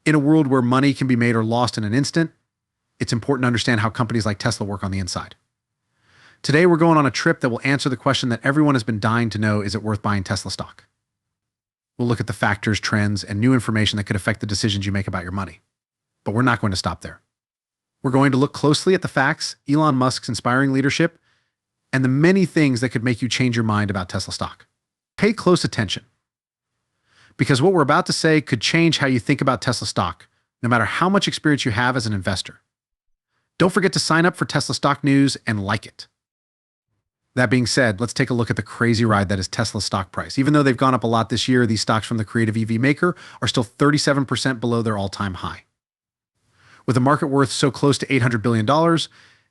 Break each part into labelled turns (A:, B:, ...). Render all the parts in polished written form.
A: In a world where money can be made or lost in an instant, it's important to understand how companies like Tesla work on the inside. Today, we're going on a trip that will answer the question that everyone has been dying to know: is it worth buying Tesla stock? We'll look at the factors, trends, and new information that could affect the decisions you make about your money. But we're not going to stop there. We're going to look closely at the facts, Elon Musk's inspiring leadership, and the many things that could make you change your mind about Tesla stock. Pay close attention, because what we're about to say could change how you think about Tesla stock, no matter how much experience you have as an investor. Don't forget to sign up for Tesla stock news and like it. That being said, let's take a look at the crazy ride that is Tesla's stock price. Even though they've gone up a lot this year, these stocks from the creative EV maker are still 37% below their all-time high. With a market worth so close to $800 billion,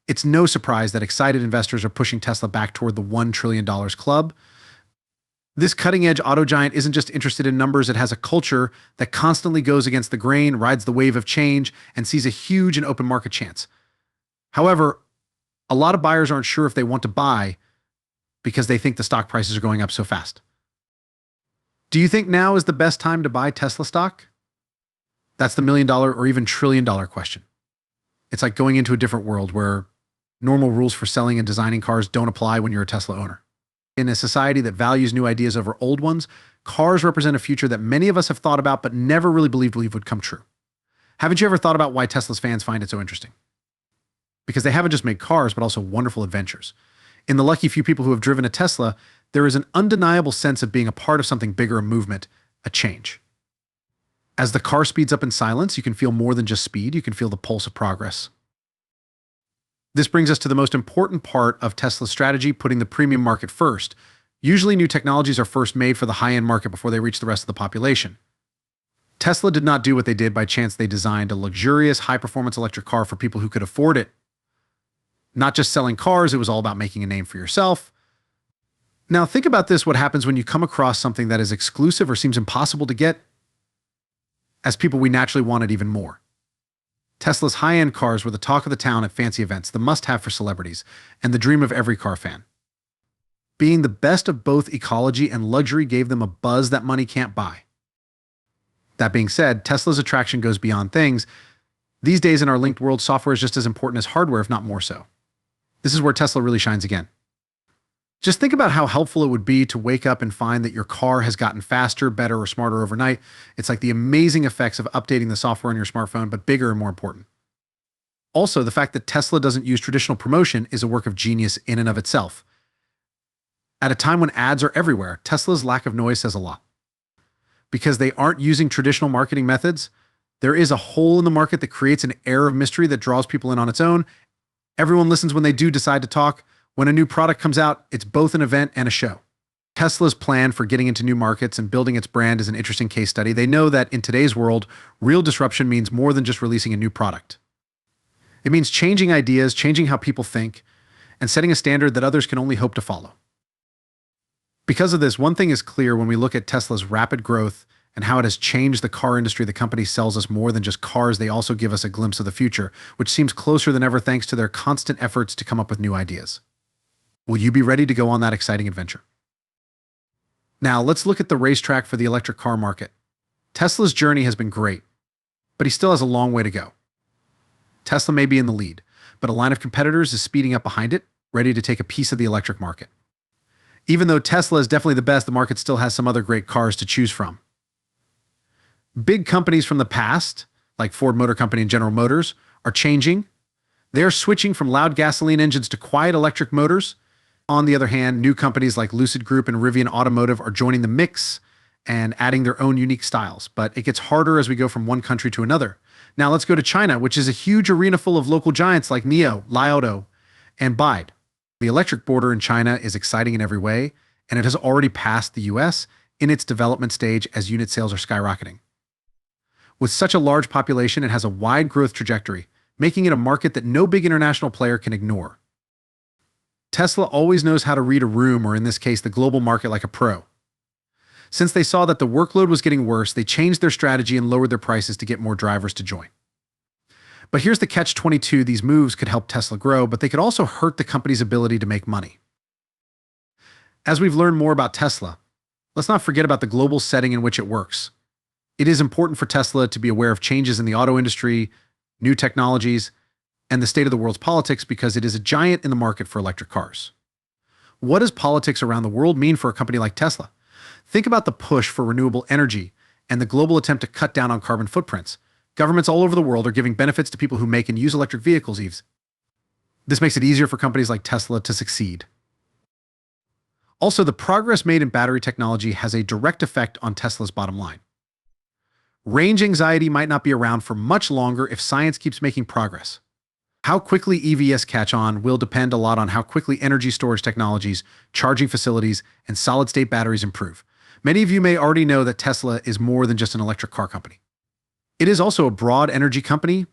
A: it's no surprise that excited investors are pushing Tesla back toward the $1 trillion club. This cutting-edge auto giant isn't just interested in numbers, it has a culture that constantly goes against the grain, rides the wave of change, and sees a huge and open market chance. However, a lot of buyers aren't sure if they want to buy because they think the stock prices are going up so fast. Do you think now is the best time to buy Tesla stock? That's the $1 million or even $1 trillion question. It's like going into a different world where normal rules for selling and designing cars don't apply when you're a Tesla owner. In a society that values new ideas over old ones, cars represent a future that many of us have thought about but never really believed would come true. Haven't you ever thought about why Tesla's fans find it so interesting? Because they haven't just made cars, but also wonderful adventures. In the lucky few people who have driven a Tesla, there is an undeniable sense of being a part of something bigger, a movement, a change. As the car speeds up in silence, you can feel more than just speed, you can feel the pulse of progress. This brings us to the most important part of Tesla's strategy, putting the premium market first. Usually new technologies are first made for the high-end market before they reach the rest of the population. Tesla did not do what they did by chance. They designed a luxurious, high-performance electric car for people who could afford it. Not just selling cars, it was all about making a name for yourself. Now think about this: what happens when you come across something that is exclusive or seems impossible to get? As people, we naturally want it even more. Tesla's high-end cars were the talk of the town at fancy events, the must-have for celebrities, and the dream of every car fan. Being the best of both ecology and luxury gave them a buzz that money can't buy. That being said, Tesla's attraction goes beyond things. These days in our linked world, software is just as important as hardware, if not more so. This is where Tesla really shines again. Just think about how helpful it would be to wake up and find that your car has gotten faster, better, or smarter overnight. It's like the amazing effects of updating the software on your smartphone, but bigger and more important. Also, the fact that Tesla doesn't use traditional promotion is a work of genius in and of itself. At a time when ads are everywhere, Tesla's lack of noise says a lot. Because they aren't using traditional marketing methods, there is a hole in the market that creates an air of mystery that draws people in on its own. Everyone listens when they do decide to talk. When a new product comes out, it's both an event and a show. Tesla's plan for getting into new markets and building its brand is an interesting case study. They know that in today's world, real disruption means more than just releasing a new product. It means changing ideas, changing how people think, and setting a standard that others can only hope to follow. Because of this, one thing is clear when we look at Tesla's rapid growth and how it has changed the car industry. The company sells us more than just cars. They also give us a glimpse of the future, which seems closer than ever thanks to their constant efforts to come up with new ideas. Will you be ready to go on that exciting adventure? Now, let's look at the racetrack for the electric car market. Tesla's journey has been great, but he still has a long way to go. Tesla may be in the lead, but a line of competitors is speeding up behind it, ready to take a piece of the electric market. Even though Tesla is definitely the best, the market still has some other great cars to choose from. Big companies from the past, like Ford Motor Company and General Motors, are changing. They're switching from loud gasoline engines to quiet electric motors. On the other hand, new companies like Lucid Group and Rivian Automotive are joining the mix and adding their own unique styles. But it gets harder as we go from one country to another. Now let's go to China, which is a huge arena full of local giants like NIO, Li Auto, and BYD. The electric border in China is exciting in every way, and it has already passed the US in its development stage as unit sales are skyrocketing. With such a large population, it has a wide growth trajectory, making it a market that no big international player can ignore. Tesla always knows how to read a room, or in this case, the global market, like a pro. Since they saw that the workload was getting worse, they changed their strategy and lowered their prices to get more drivers to join. But here's the catch-22. These moves could help Tesla grow, but they could also hurt the company's ability to make money. As we've learned more about Tesla, let's not forget about the global setting in which it works. It is important for Tesla to be aware of changes in the auto industry, new technologies, and the state of the world's politics because it is a giant in the market for electric cars. What does politics around the world mean for a company like Tesla? Think about the push for renewable energy and the global attempt to cut down on carbon footprints. Governments all over the world are giving benefits to people who make and use electric vehicles, Eves. This makes it easier for companies like Tesla to succeed. Also, the progress made in battery technology has a direct effect on Tesla's bottom line. Range anxiety might not be around for much longer if science keeps making progress. How quickly EVs catch on will depend a lot on how quickly energy storage technologies, charging facilities, and solid-state batteries improve. Many of you may already know that Tesla is more than just an electric car company. It is also a broad energy company.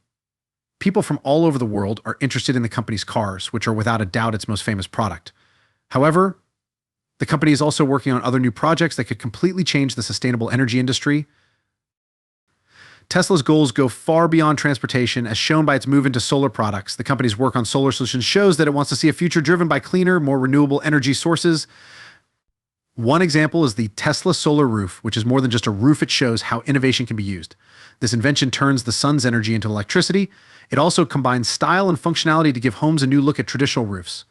A: People from all over the world are interested in the company's cars, which are without a doubt its most famous product. However, the company is also working on other new projects that could completely change the sustainable energy industry. Tesla's goals go far beyond transportation, as shown by its move into solar products. The company's work on solar solutions shows that it wants to see a future driven by cleaner, more renewable energy sources. One example is the Tesla solar roof, which is more than just a roof. It shows how innovation can be used. This invention turns the sun's energy into electricity. It also combines style and functionality to give homes a new look at traditional roofs.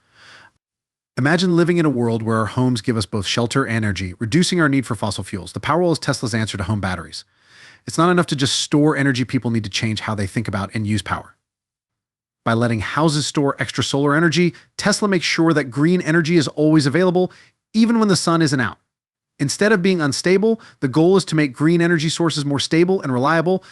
A: Imagine living in a world where our homes give us both shelter and energy, reducing our need for fossil fuels. The Powerwall is Tesla's answer to home batteries. It's not enough to just store energy. People need to change how they think about and use power. By letting houses store extra solar energy, Tesla makes sure that green energy is always available, even when the sun isn't out. Instead of being unstable, the goal is to make green energy sources more stable and reliable.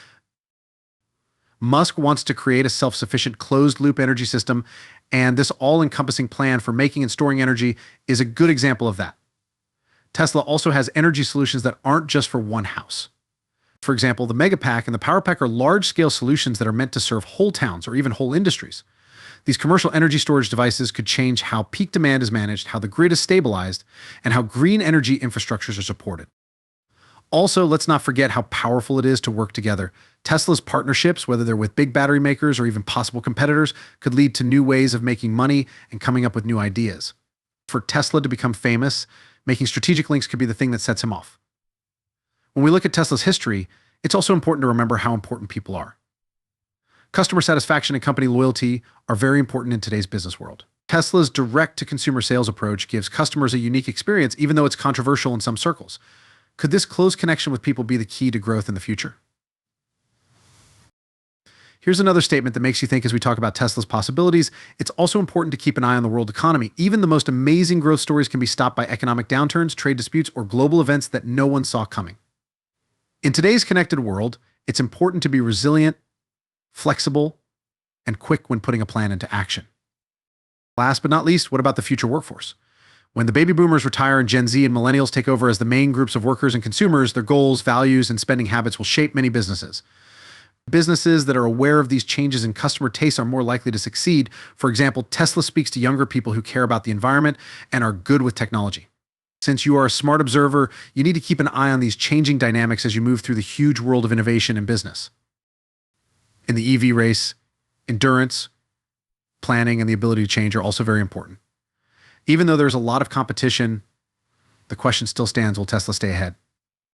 A: Musk wants to create a self-sufficient closed-loop energy system, and this all-encompassing plan for making and storing energy is a good example of that. Tesla also has energy solutions that aren't just for one house. For example, the Megapack and the Powerpack are large-scale solutions that are meant to serve whole towns or even whole industries. These commercial energy storage devices could change how peak demand is managed, how the grid is stabilized, and how green energy infrastructures are supported. Also, let's not forget how powerful it is to work together. Tesla's partnerships, whether they're with big battery makers or even possible competitors, could lead to new ways of making money and coming up with new ideas. For Tesla to become famous, making strategic links could be the thing that sets him off. When we look at Tesla's history, it's also important to remember how important people are. Customer satisfaction and company loyalty are very important in today's business world. Tesla's direct-to-consumer sales approach gives customers a unique experience, even though it's controversial in some circles. Could this close connection with people be the key to growth in the future? Here's another statement that makes you think as we talk about Tesla's possibilities. It's also important to keep an eye on the world economy. Even the most amazing growth stories can be stopped by economic downturns, trade disputes, or global events that no one saw coming. In today's connected world, it's important to be resilient, flexible, and quick when putting a plan into action. Last but not least, what about the future workforce? When the baby boomers retire and Gen Z and millennials take over as the main groups of workers and consumers, their goals, values, and spending habits will shape many businesses. Businesses that are aware of these changes in customer tastes are more likely to succeed. For example, Tesla speaks to younger people who care about the environment and are good with technology. Since you are a smart observer, you need to keep an eye on these changing dynamics as you move through the huge world of innovation and business. In the EV race, endurance, planning, and the ability to change are also very important. Even though there's a lot of competition, the question still stands, will Tesla stay ahead?